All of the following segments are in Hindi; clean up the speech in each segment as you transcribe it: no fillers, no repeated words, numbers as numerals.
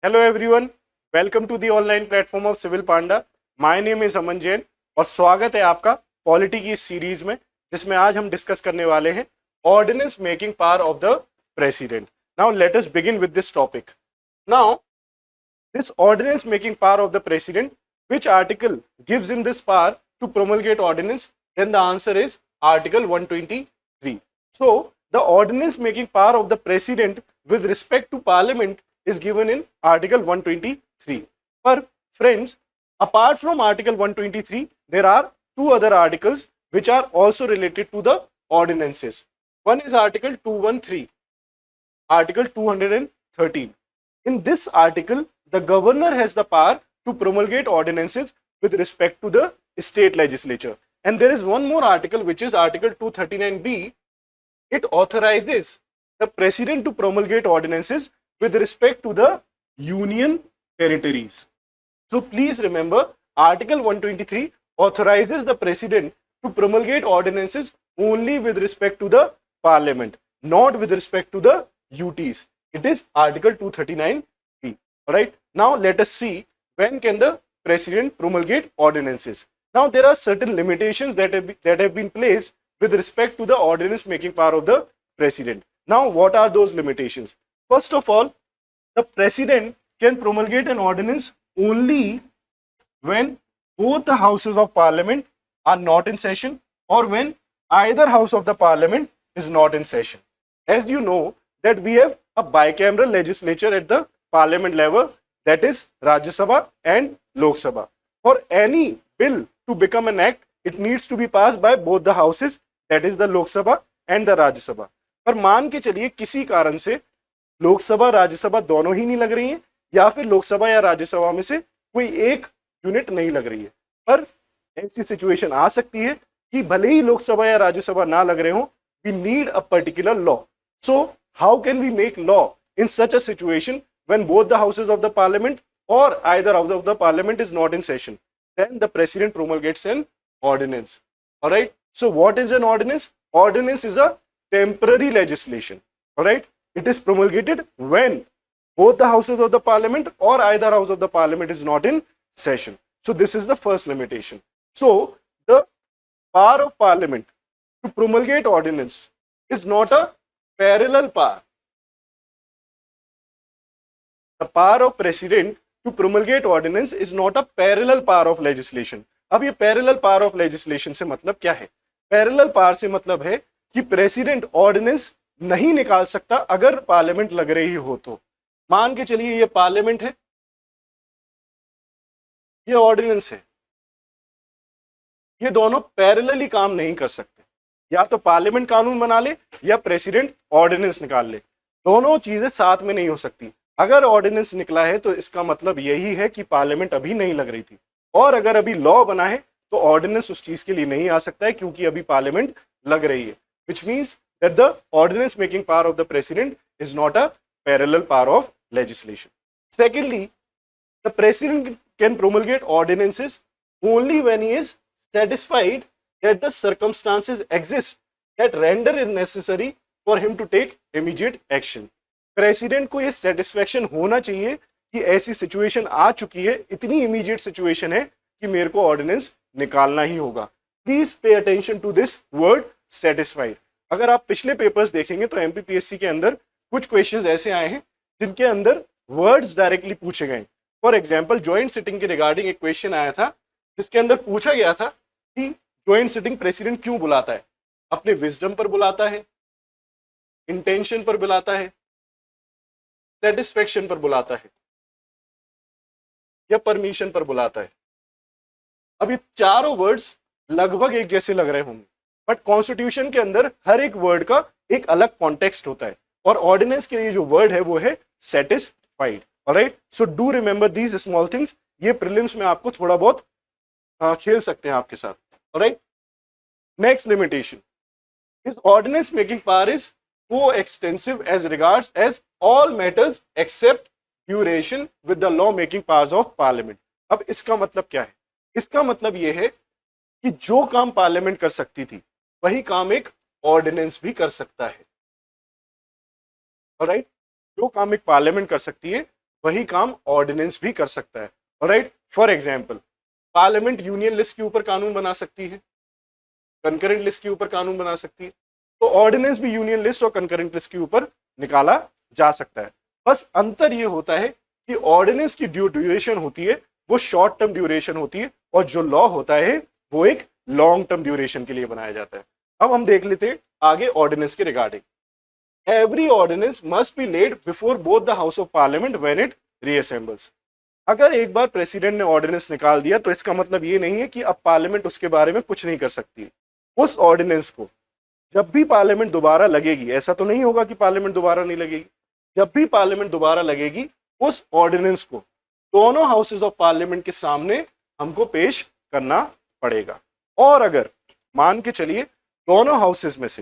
Hello everyone, welcome to the online platform of civil panda. My name is Aman Jain और स्वागत है आपका पॉलिटी की इस सीरीज में, जिसमें आज हम डिस्कस करने वाले हैं ordinance making power of the president. Now let us begin with this topic. Now this ordinance making power of the president, which article gives him this power to promulgate ordinance? Then the answer is article 123. So the ordinance making power of the president with respect to parliament is given in article 123. But friends, apart from article 123, there are two other articles which are also related to the ordinances. One is article 213, article 213. In this article, the governor has the power to promulgate ordinances with respect to the state legislature. And there is one more article, which is article 239b. It authorizes the president to promulgate ordinances with respect to the union territories. So please remember, article 123 authorizes the president to promulgate ordinances only with respect to the parliament, not with respect to the UTs. It is article 239b. Alright, now let us see when can the president promulgate ordinances. Now there are certain limitations that have been placed with respect to the ordinance making power of the president. Now what are those limitations? First of all, the president can promulgate an ordinance only when both the houses of parliament are not in session, or when either house of the parliament is not in session. As you know that we have a bicameral legislature at the parliament level, that is Rajya Sabha and Lok Sabha. For any bill to become an act, it needs to be passed by both the houses, that is the Lok Sabha and the Rajya Sabha. पर मान के चलिए किसी कारण से लोकसभा राज्यसभा दोनों ही नहीं लग रही हैं, या फिर लोकसभा या राज्यसभा में से कोई एक यूनिट नहीं लग रही है, पर ऐसी सिचुएशन आ सकती है कि भले ही लोकसभा या राज्यसभा ना लग रहे हो, we need a particular law. So how can we make law in such a situation when both the houses of the parliament or either house of the parliament is not in session? Then the president promulgates an ordinance. All right, so what is an ordinance? Ordinance is a temporary legislation. All right, it is promulgated when both the houses of the parliament or either house of the parliament is not in session. So this is the first limitation. So the power of parliament to promulgate ordinance is not a parallel power. The power of president to promulgate ordinance is not a parallel power of legislation. अब ये parallel power of legislation से मतलब क्या है? Parallel power से मतलब है कि प्रेसिडेंट ऑर्डिनेंस नहीं निकाल सकता अगर पार्लियामेंट लग रही हो तो. मान के चलिए ये पार्लियामेंट है, ये ऑर्डिनेंस है, ये दोनों पैरेलली काम नहीं कर सकते. या तो पार्लियामेंट कानून बना ले या प्रेसिडेंट ऑर्डिनेंस निकाल ले, दोनों चीजें साथ में नहीं हो सकती. अगर ऑर्डिनेंस निकला है तो इसका मतलब यही है कि पार्लियामेंट अभी नहीं लग रही थी, और अगर अभी लॉ बना है तो ऑर्डिनेंस उस चीज के लिए नहीं आ सकता है क्योंकि अभी पार्लियामेंट लग रही है. Which means that the ordinance making power of the president is not a parallel power of legislation. Secondly, the president can promulgate ordinances only when he is satisfied that the circumstances exist that render it necessary for him to take immediate action. President को ये सेटिस्फेक्शन होना चाहिए कि ऐसी सिचुएशन आ चुकी है, इतनी इमीडिएट सिचुएशन है कि मेरे को ऑर्डिनेंस निकालना ही होगा. Please pay attention to this word satisfied. अगर आप पिछले पेपर्स देखेंगे तो एमपीपीएससी के अंदर कुछ क्वेश्चंस ऐसे आए हैं जिनके अंदर वर्ड्स डायरेक्टली पूछे गए. फॉर एग्जाम्पल, ज्वाइंट सिटिंग के रिगार्डिंग एक क्वेश्चन आया था जिसके अंदर पूछा गया था कि ज्वाइंट सिटिंग प्रेसिडेंट क्यों बुलाता है? अपने विजडम पर बुलाता है, इंटेंशन पर बुलाता है, सेटिस्फेक्शन पर बुलाता है, या परमिशन पर बुलाता है? अब ये चारों वर्ड्स लगभग एक जैसे लग रहे होंगे, बट कॉन्स्टिट्यूशन के अंदर हर एक वर्ड का एक अलग कॉन्टेक्स्ट होता है, और ऑर्डिनेंस के लिए जो वर्ड है वो है satisfied. Alright, so do remember these small things. ये प्रीलिम्स में आपको थोड़ा बहुत खेल सकते हैं आपके साथ. ऑलराइट, नेक्स्ट लिमिटेशन, इस ordinance making power is co-extensive as regards as all matters except duration with the law making powers of parliament. अब इसका मतलब क्या है? इसका मतलब यह है कि जो काम पार्लियामेंट कर सकती थी वही काम एक ऑर्डिनेंस भी कर सकता है. ऑलराइट, जो काम एक पार्लियामेंट कर सकती है वही काम ऑर्डिनेंस भी कर सकता है। Alright, for example parliament union list के ऊपर कानून बना सकती है, कंकरेंट लिस्ट के ऊपर कानून बना सकती है, तो ऑर्डिनेंस भी यूनियन लिस्ट और कंकरेंट लिस्ट के ऊपर निकाला जा सकता है। बस अंतर ये होता है कि ऑर्डिनेंस की ड्यूरेशन होती है वो शॉर्ट टर्म ड्यूरेशन होती है, और जो लॉ होता है वो एक लॉन्ग टर्म ड्यूरेशन के लिए बनाया जाता है। अब हम देख लेते हैं आगे ऑर्डिनेंस के regarding. Every ordinance must be laid before both the house of parliament when it reassembles. अगर एक बार प्रेसिडेंट ने ऑर्डिनेंस निकाल दिया तो इसका मतलब ये नहीं है कि अब पार्लियामेंट उसके बारे में कुछ नहीं कर सकती। उस ऑर्डिनेंस को जब भी पार्लियामेंट दोबारा लगेगी, ऐसा तो नहीं होगा कि पार्लियामेंट दोबारा नहीं लगेगी, जब भी पार्लियामेंट दोबारा लगेगी उस ऑर्डिनेंस को दोनों हाउसेज ऑफ पार्लियामेंट के सामने हमको पेश करना पड़ेगा। और अगर मान के चलिए दोनों हाउसेज में से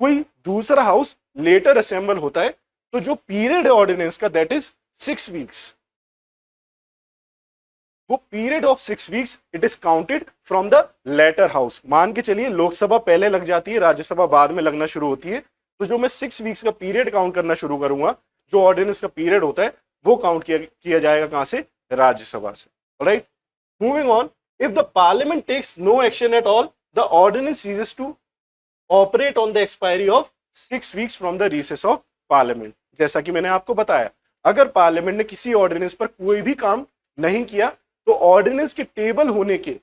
कोई दूसरा हाउस लेटर असेंबल होता है तो जो पीरियड है ऑर्डिनेंस का दैट इज 6 वीक्स, वो period of 6 weeks it is counted from the later house. मान के चलिए लोकसभा पहले लग जाती है, राज्यसभा बाद में लगना शुरू होती है, तो जो मैं 6 वीक्स का पीरियड काउंट करना शुरू करूंगा, जो ऑर्डिनेंस का पीरियड होता है वो काउंट किया जाएगा कहां से, राज्यसभा से। Alright, moving on, if the parliament takes no action at all the ordinance ceases to operate on the expiry of 6 weeks from the recess of parliament. जैसा कि मैंने आपको बताया, अगर पार्लियामेंट ने किसी ऑर्डिनेंस पर कोई भी काम नहीं किया तो ऑर्डिनेंस के टेबल होने के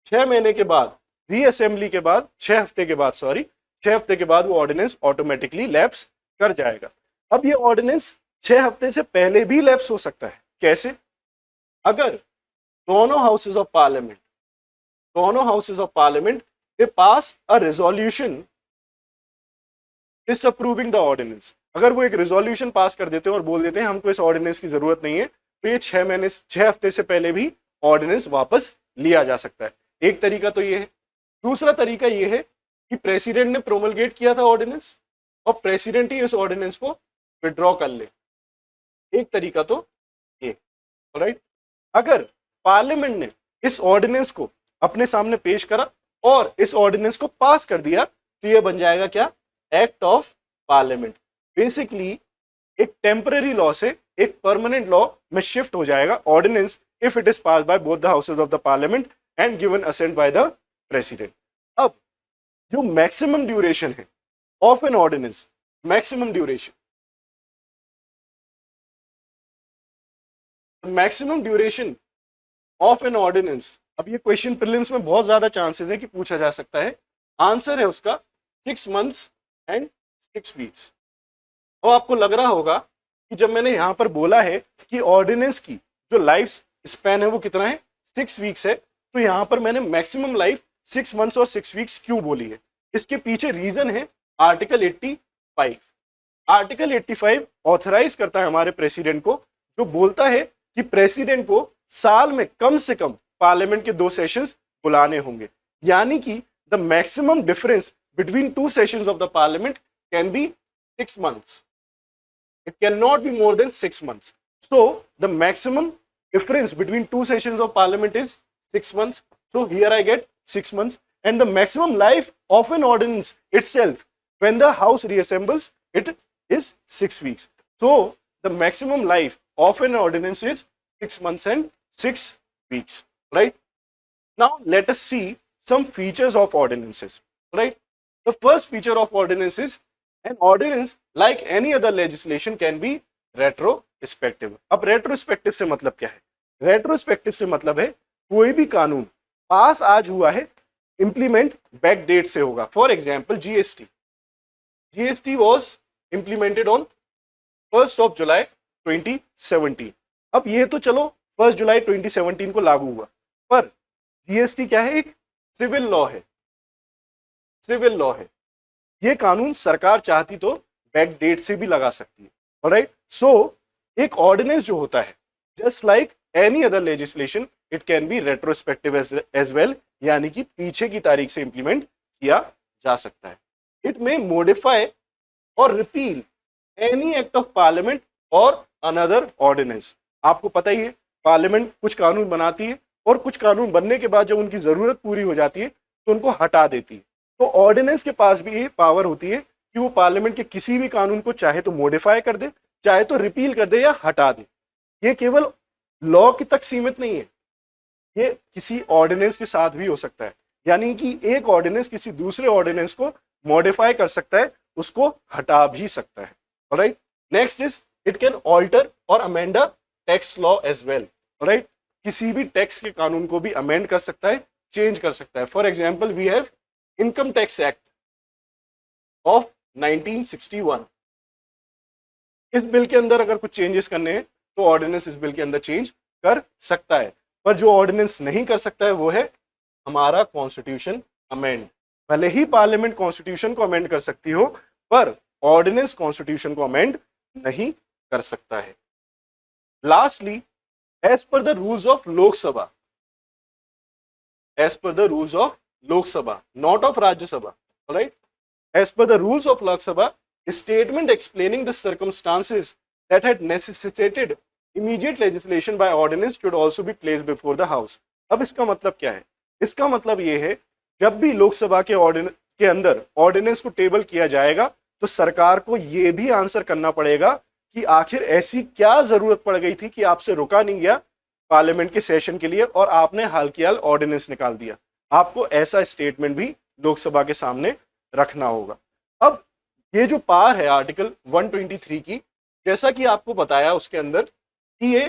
6 महीने के बाद, रीअसेंबली के बाद 6 हफ्ते के बाद, 6 हफ्ते के बाद वो ऑर्डिनेंस ऑटोमेटिकली लैप्स कर जाएगा। अब ये ऑर्डिनेंस 6 हफ्ते से पहले भी लैप्स हो सकता है। कैसे? अगर दोनों houses of parliament they pass a resolution disapproving the ordinance, अगर वो एक रेजोल्यूशन पास कर देते हैं और बोल देते हैं हमको इस ऑर्डिनेंस की जरूरत नहीं है, तो ये 6 हफ्ते से पहले भी ऑर्डिनेंस वापस लिया जा सकता है। एक तरीका तो ये है। दूसरा तरीका ये है कि प्रेसिडेंट ने प्रोमलगेट किया था ऑर्डिनेंस और प्रेसिडेंट ही इस ऑर्डिनेंस को विड्रॉ कर ले। एक तरीका तो ये। राइट, अगर पार्लियामेंट ने इस ऑर्डिनेंस को अपने सामने पेश करा और इस ऑर्डिनेंस को पास कर दिया तो ये बन जाएगा क्या, एक्ट ऑफ पार्लियामेंट। बेसिकली एक टेम्पररी लॉ से एक परमानेंट लॉ में शिफ्ट हो जाएगा ordinance if it is passed by both the houses of the parliament and given assent by the president। अब जो मैक्सिमम ड्यूरेशन है of an ordinance, maximum duration of an ordinance, अब ये क्वेश्चन प्रीलिम्स में बहुत ज्यादा चांसेस है कि पूछा जा सकता है। आंसर है उसका 6 मंथ्स एंड 6 वीक्स। अब आपको लग रहा होगा कि जब मैंने यहां पर बोला है कि ऑर्डिनेंस की जो लाइफ स्पैन है वो कितना है, 6 वीक्स है, तो यहां पर मैंने मैक्सिमम लाइफ 6 मंथ्स और 6 वीक्स क्यों बोली है? इसके पीछे रीजन है आर्टिकल 85। आर्टिकल 85 ऑथराइज करता है हमारे प्रेसिडेंट को, जो बोलता है कि प्रेसिडेंट को साल में कम से कम पार्लियामेंट के 2 सेशंस बुलाने होंगे, यानी कि the maximum difference between 2 sessions of the parliament can be 6 months. It cannot be more than 6 months. So the maximum difference between 2 sessions of parliament is 6 months. So here I get 6 months, and the maximum life of an ordinance itself when the house reassembles it is 6 weeks. So the maximum life of an ordinance is 6 months and 6 weeks, right? Now let us see some features of ordinances, right? The first feature of ordinance is an ordinance like any other legislation can be retrospective। अब retrospective से मतलब क्या है? retrospective से मतलब है कोई भी कानून पास आज हुआ है इंप्लीमेंट बैक डेट से होगा। For example GST was implemented on 1st of July 2017। अब ये तो चलो 1st जुलाई 2017 को लागू हुआ, पर जीएसटी क्या है, एक सिविल लॉ है। ये कानून सरकार चाहती तो बैक डेट से भी लगा सकती है। ऑलराइट, सो एक ऑर्डिनेंस जो होता है just like any other legislation it can be retrospective as well, यानी कि पीछे की तारीख से इंप्लीमेंट किया जा सकता है। इट मे मॉडिफाई और repeal any act of parliament और अनदर ऑर्डिनेंस। आपको पता ही है पार्लियामेंट कुछ कानून बनाती है और कुछ कानून बनने के बाद जब उनकी जरूरत पूरी हो जाती है तो उनको हटा देती है। तो ऑर्डिनेंस के पास भी ये पावर होती है कि वो पार्लियामेंट के किसी भी कानून को चाहे तो मॉडिफाई कर दे, चाहे तो रिपील कर दे या हटा दे। ये केवल लॉ की तक सीमित नहीं है, ये किसी ऑर्डिनेंस के साथ भी हो सकता है। यानी कि एक ऑर्डिनेंस किसी दूसरे ऑर्डिनेंस को मॉडिफाई कर सकता है, उसको हटा भी सकता है। Alright, next is it can alter or amend a tax law as well. Alright, किसी भी टैक्स के कानून को भी अमेंड कर सकता है, चेंज कर सकता है। For example we have income tax act of 1961। इस बिल के अंदर अगर कुछ चेंजेस करने हैं तो ऑर्डिनेंस इस बिल के अंदर चेंज कर सकता है, पर जो ऑर्डिनेंस नहीं कर सकता है वो है हमारा कॉन्स्टिट्यूशन अमेंड। भले ही पार्लियामेंट कॉन्स्टिट्यूशन को अमेंड कर सकती हो, पर ऑर्डिनेंस कॉन्स्टिट्यूशन को अमेंड नहीं कर सकता है। Lastly, as per the rules of Lok Sabha, as per the rules of Lok Sabha, not of Rajya Sabha, right, as per the rules of Lok Sabha, statement explaining the circumstances that had necessitated immediate legislation by ordinance should also be placed before the house। अब इसका मतलब क्या है? इसका मतलब ये है, जब भी लोकसभा के अंदर ऑर्डिनेंस को टेबल किया जाएगा तो सरकार को यह भी आंसर करना पड़ेगा कि आखिर ऐसी क्या जरूरत पड़ गई थी कि आपसे रुका नहीं गया पार्लियामेंट के सेशन के लिए और आपने हाल की हाल ऑर्डिनेंस निकाल दिया। आपको ऐसा स्टेटमेंट भी लोकसभा के सामने रखना होगा। अब ये जो पावर है आर्टिकल 123 की, जैसा कि आपको बताया उसके अंदर कि ये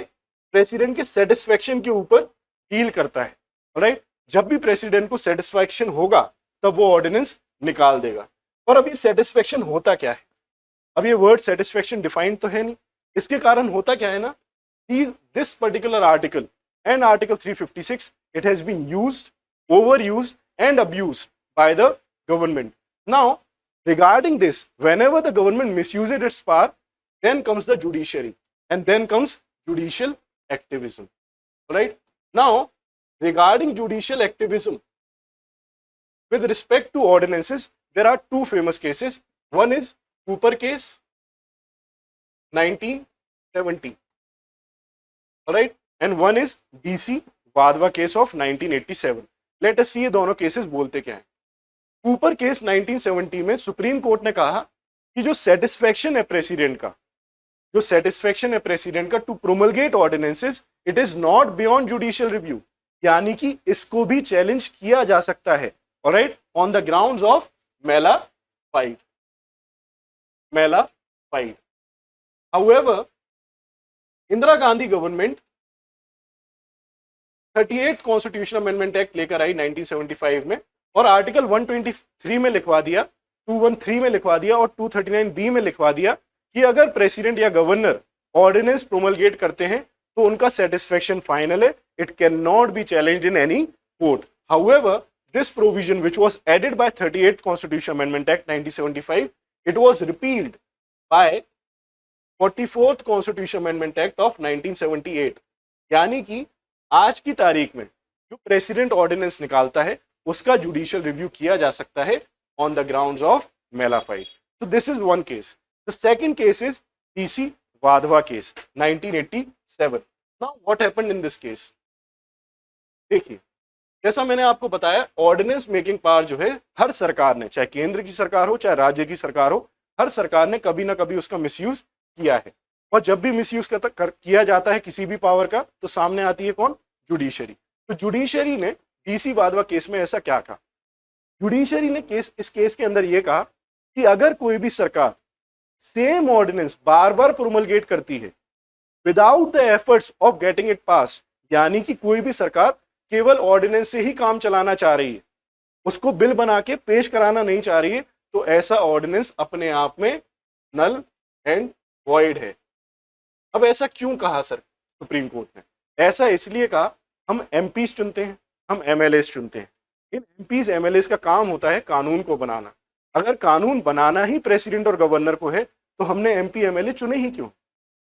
प्रेसिडेंट के सेटिस्फेक्शन के ऊपर डील करता है। राइट, जब भी प्रेसिडेंट को सेटिस्फेक्शन होगा तब वो ऑर्डिनेंस निकाल देगा। और अभी सेटिस्फेक्शन होता क्या है? अब ये वर्ड सेटिस्फेक्शन डिफाइंड तो है नहीं, इसके कारण होता क्या है ना कि this particular article and article 356 it has been used, overused and abused by the government. Now, regarding this, whenever the government misuses its power, then comes the judiciary and then comes judicial activism. Right? Now, regarding judicial activism, with respect to ordinances, there are two famous cases. One is Cooper case, 1970. Right? And one is DC Vadhva case of 1987. Let us see ये दोनों केसेस बोलते क्या है। कूपर केस 1970 में सुप्रीम कोर्ट ने कहा कि जो सेटिस्फेक्शन है प्रेसिडेंट का, जो सेटिस्फेक्शन है प्रेसिडेंट का to promulgate ordinances, it is not beyond judicial review, यानी कि इसको भी चैलेंज किया जा सकता है। Alright, on the grounds of mala fide, mala fide. However, Indira Gandhi government 38 constitution amendment act लेकर आई 1975 में और आर्टिकल 123 में लिखवा दिया, 213 में लिखवा दिया और 239B में लिखवा दिया कि अगर प्रेसिडेंट या गवर्नर ऑर्डिनेंस प्रोमलगेट करते हैं तो उनका सेटिस्फेक्शन फाइनल है, it can not be challenged in any court. However, this provision which was added by 38th constitution amendment act 1975, it was repealed by 44th constitution amendment act of 1978। यानी कि आज की तारीख में जो प्रेसिडेंट ऑर्डिनेंस निकालता है उसका जुडिशियल रिव्यू किया जा सकता है on the grounds of mala fight. So this is one case. The second case is DC Vadhva case 1987. Now what happened in this case? देखिए, जैसा मैंने आपको बताया, ऑर्डिनेंस मेकिंग पावर जो है हर सरकार ने, चाहे केंद्र की सरकार हो चाहे राज्य की सरकार हो, हर सरकार ने कभी ना कभी उसका मिसयूज किया है। और जब भी मिसयूज किया जाता है किसी भी पावर का तो सामने आती है कौन? जुडिशरी। तो जुडिशरी ने डीसी वाधवा केस में ऐसा क्या कहा? जुडिशरी ने इस केस के अंदर यह कहा कि अगर कोई भी सरकार सेम ऑर्डिनेंस बार बार प्रोमलगेट करती है without the efforts of getting it पास, यानी कि कोई भी सरकार केवल ऑर्डिनेंस से ही काम चलाना चाह रही है, उसको बिल बना के पेश कराना नहीं चाह रही है, तो ऐसा ऑर्डिनेंस अपने आप में नल एंड वॉइड है। अब ऐसा क्यों कहा सर सुप्रीम कोर्ट ने? ऐसा इसलिए कहा, हम एमपीज चुनते हैं, हम एमएलएस चुनते हैं। इन एमपीज एमएलएस का काम होता है कानून को बनाना। अगर कानून बनाना ही प्रेसिडेंट और गवर्नर को है तो हमने एमपी एमएलए चुने ही क्यों?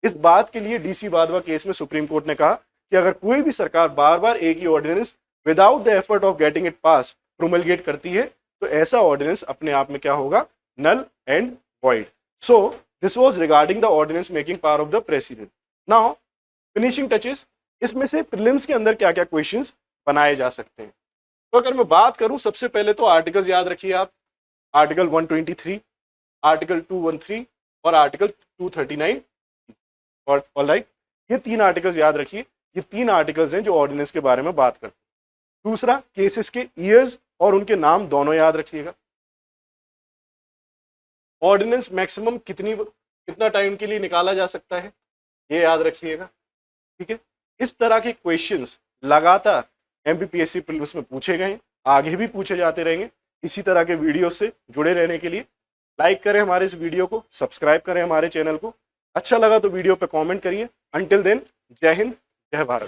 इस बात के लिए डीसी वाधवा केस में सुप्रीम कोर्ट ने कहा कि अगर कोई भी सरकार बार बार एक ही ordinance without the effort of getting it pass promulgate करती है तो ऐसा ऑर्डिनेंस अपने आप में क्या होगा? Null and void. So this was regarding the ordinance making power of the president. Now finishing touches, इसमें से प्रीलिम्स के अंदर क्या क्या क्वेश्चंस बनाए जा सकते हैं। तो अगर मैं बात करूं, सबसे पहले तो आर्टिकल्स याद रखिए आप, आर्टिकल 123, आर्टिकल 213 और आर्टिकल 239। और ऑलराइट, ये 3 आर्टिकल्स याद रखिए, ये 3 आर्टिकल्स हैं जो ऑर्डिनेंस के बारे में बात करते हैं। दूसरा, केसेस के ईयर्स और उनके नाम दोनों याद रखिएगा। ऑर्डिनेंस मैक्सिमम कितना टाइम के लिए निकाला जा सकता है, ये याद रखिएगा। ठीक है, इस तरह के क्वेश्चंस लगातार एमपीपीएससी प्रीलिम्स में पूछे गए, आगे भी पूछे जाते रहेंगे। इसी तरह के वीडियो से जुड़े रहने के लिए लाइक करें हमारे इस वीडियो को, सब्सक्राइब करें हमारे चैनल को। अच्छा लगा तो वीडियो पे कमेंट करिए। अंटिल देन, जय हिंद, जय भारत।